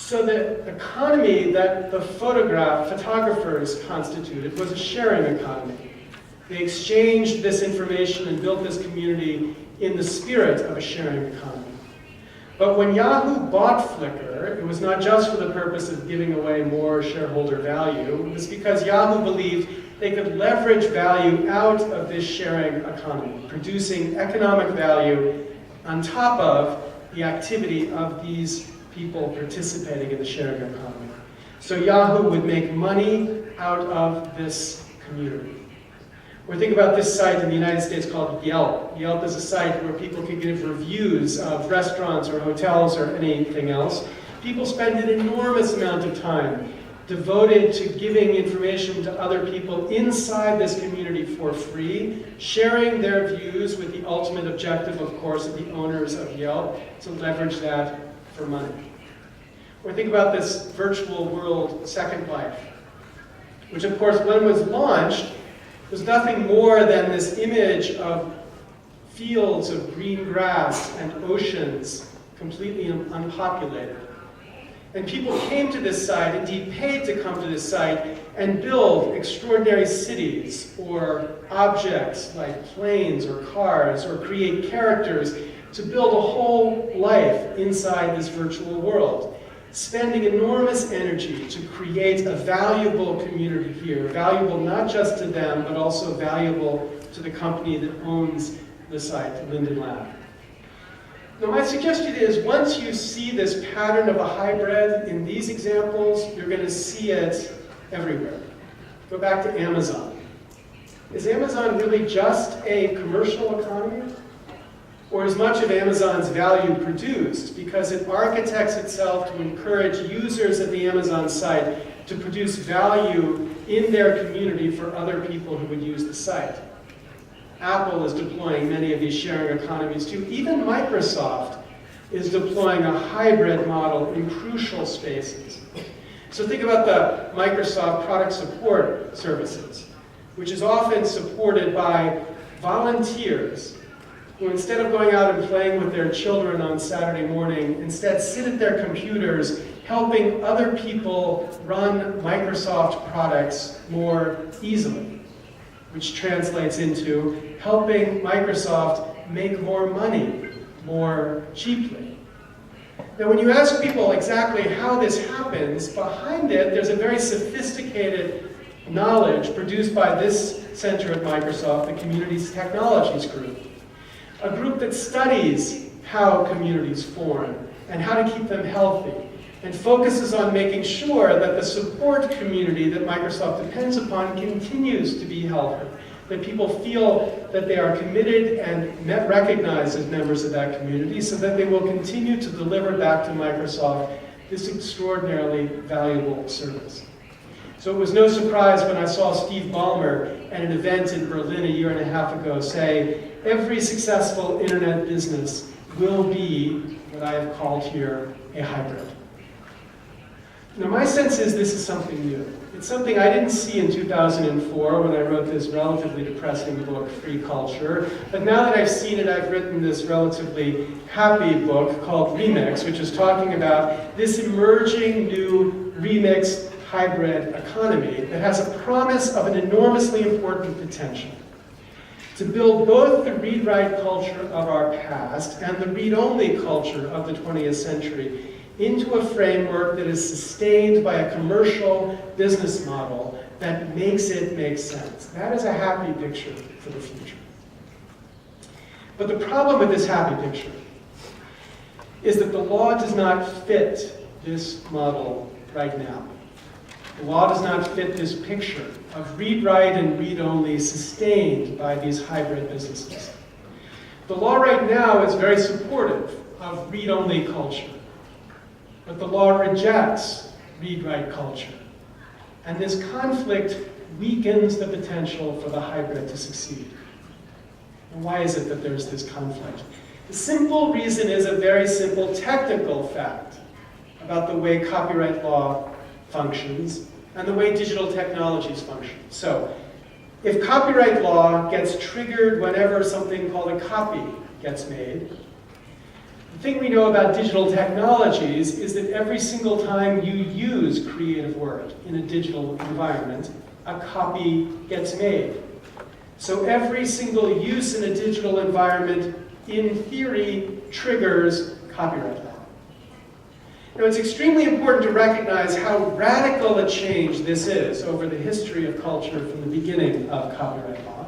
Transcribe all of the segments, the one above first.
So the economy that the photographers constituted was a sharing economy. They exchanged this information and built this community in the spirit of a sharing economy. But when Yahoo bought Flickr, it was not just for the purpose of giving away more shareholder value. It was because Yahoo believed they could leverage value out of this sharing economy, producing economic value on top of the activity of these people participating in the sharing economy. So Yahoo would make money out of this community. Or think about this site in the United States called Yelp. Yelp is a site where people can give reviews of restaurants or hotels or anything else. People spend an enormous amount of time devoted to giving information to other people inside this community for free, sharing their views with the ultimate objective, of course, of the owners of Yelp, to leverage that for money. Or think about this virtual world Second Life, which of course when it was launched was nothing more than this image of fields of green grass and oceans completely unpopulated. And people came to this site, indeed paid to come to this site, and build extraordinary cities or objects like planes or cars, or create characters to build a whole life inside this virtual world, spending enormous energy to create a valuable community here, valuable not just to them, but also valuable to the company that owns the site, Linden Lab. Now my suggestion is, once you see this pattern of a hybrid in these examples, you're going to see it everywhere. Go back to Amazon. Is Amazon really just a commercial economy? Or is much of Amazon's value produced because it architects itself to encourage users of the Amazon site to produce value in their community for other people who would use the site? Apple is deploying many of these sharing economies too. Even Microsoft is deploying a hybrid model in crucial spaces. So think about the Microsoft product support services, which is often supported by volunteers who, instead of going out and playing with their children on Saturday morning, instead sit at their computers helping other people run Microsoft products more easily, which translates into helping Microsoft make more money more cheaply. Now, when you ask people exactly how this happens, behind it there's a very sophisticated knowledge produced by this center at Microsoft, the Communities Technologies Group. A group that studies how communities form and how to keep them healthy, and focuses on making sure that the support community that Microsoft depends upon continues to be healthy, that people feel that they are committed and recognized as members of that community, so that they will continue to deliver back to Microsoft this extraordinarily valuable service. So it was no surprise when I saw Steve Ballmer at an event in Berlin a year and a half ago say, every successful internet business will be what I have called here a hybrid. Now my sense is this is something new. It's something I didn't see in 2004 when I wrote this relatively depressing book, Free Culture. But now that I've seen it, I've written this relatively happy book called Remix, which is talking about this emerging new remixed hybrid economy that has a promise of an enormously important potential to build both the read-write culture of our past and the read-only culture of the 20th century into a framework that is sustained by a commercial business model that makes it make sense. That is a happy picture for the future. But the problem with this happy picture is that the law does not fit this model right now. The law does not fit this picture of read-write and read-only sustained by these hybrid businesses. The law right now is very supportive of read-only culture, but the law rejects read-write culture. And this conflict weakens the potential for the hybrid to succeed. And why is it that there's this conflict? The simple reason is a very simple technical fact about the way copyright law functions and the way digital technologies function. So, if copyright law gets triggered whenever something called a copy gets made, The thing we know about digital technologies is that every single time you use creative work in a digital environment, a copy gets made. So every single use in a digital environment, in theory, triggers copyright law. Now, it's extremely important to recognize how radical a change this is over the history of culture from the beginning of copyright law.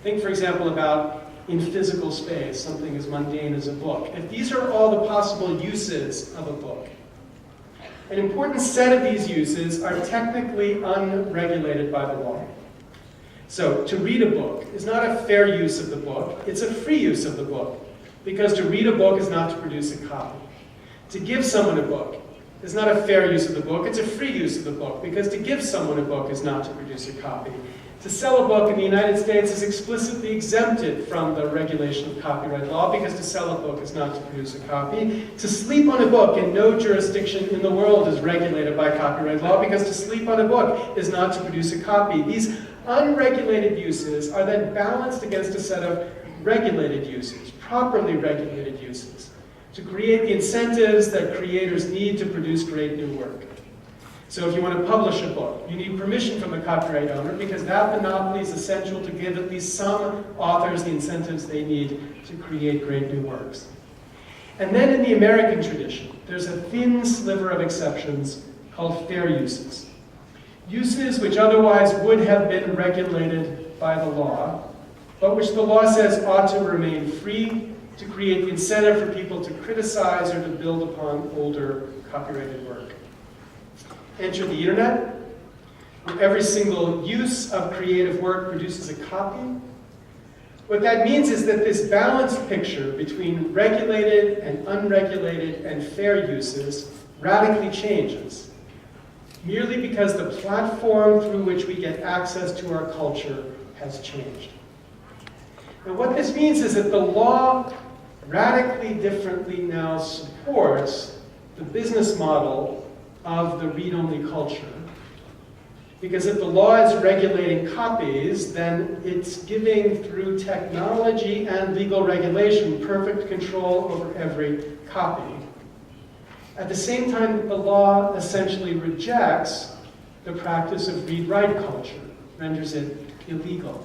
Think, for example, about in physical space, something as mundane as a book. If these are all the possible uses of a book, an important set of these uses are technically unregulated by the law. So, to read a book is not a fair use of the book, it's a free use of the book, because to read a book is not to produce a copy. To give someone a book is not a fair use of the book, it's a free use of the book, because to give someone a book is not to produce a copy. To sell a book in the United States is explicitly exempted from the regulation of copyright law, because to sell a book is not to produce a copy. To sleep on a book in no jurisdiction in the world is regulated by copyright law, because to sleep on a book is not to produce a copy. These unregulated uses are then balanced against a set of regulated uses, properly regulated uses, to create the incentives that creators need to produce great new work. So if you want to publish a book, you need permission from the copyright owner, because that monopoly is essential to give at least some authors the incentives they need to create great new works. And then in the American tradition, there's a thin sliver of exceptions called fair uses. Uses which otherwise would have been regulated by the law, but which the law says ought to remain free to create the incentive for people to criticize or to build upon older copyrighted work. Enter the internet, where every single use of creative work produces a copy. What that means is that this balanced picture between regulated and unregulated and fair uses radically changes, merely because the platform through which we get access to our culture has changed. Now, what this means is that the law radically differently now supports the business model of the read-only culture. Because if the law is regulating copies, then it's giving, through technology and legal regulation, perfect control over every copy. At the same time, the law essentially rejects the practice of read-write culture, renders it illegal.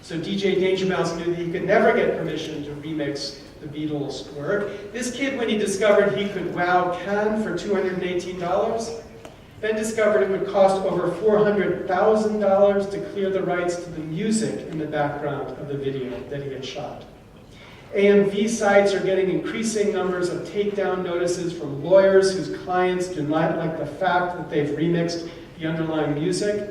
So DJ Danger Mouse knew that he could never get permission to remix the Beatles' work. This kid, when he discovered he could wow Can for $218, then discovered it would cost over $400,000 to clear the rights to the music in the background of the video that he had shot. AMV sites are getting increasing numbers of takedown notices from lawyers whose clients do not like the fact that they've remixed the underlying music.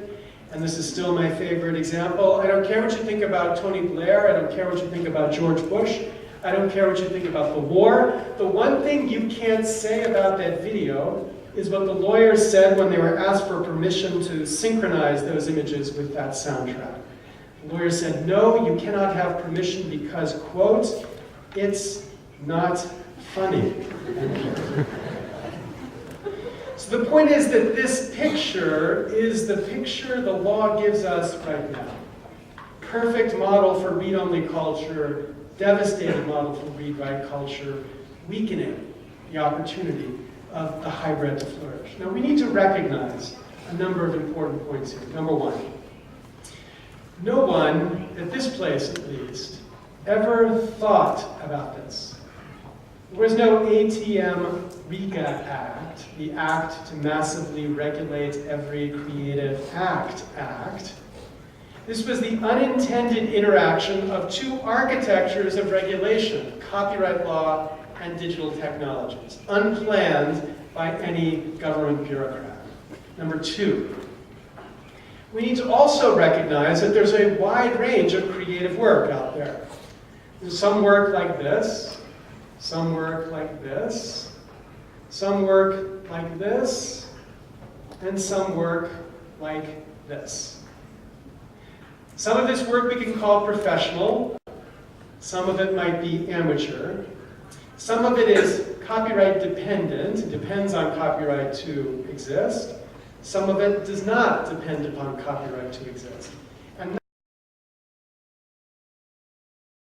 And this is still my favorite example. I don't care what you think about Tony Blair. I don't care what you think about George Bush. I don't care what you think about the war. The one thing you can't say about that video is what the lawyers said when they were asked for permission to synchronize those images with that soundtrack. The lawyer said, no, you cannot have permission because, quote, it's not funny. So the point is that this picture is the picture the law gives us right now. Perfect model for read-only culture, devastating model for read-write culture, weakening the opportunity of the hybrid to flourish. Now we need to recognize a number of important points here. Number one, no one, at this place at least, ever thought about this. There was no ATM RICA Act, the act to massively regulate every creative act. This was the unintended interaction of two architectures of regulation, copyright law and digital technologies, unplanned by any government bureaucrat. Number two, we need to also recognize that there's a wide range of creative work out there. There's some work like this, some work like this, some work like this, and some work like this. Some of this work we can call professional, some of it might be amateur, some of it is copyright dependent, it depends on copyright to exist, some of it does not depend upon copyright to exist.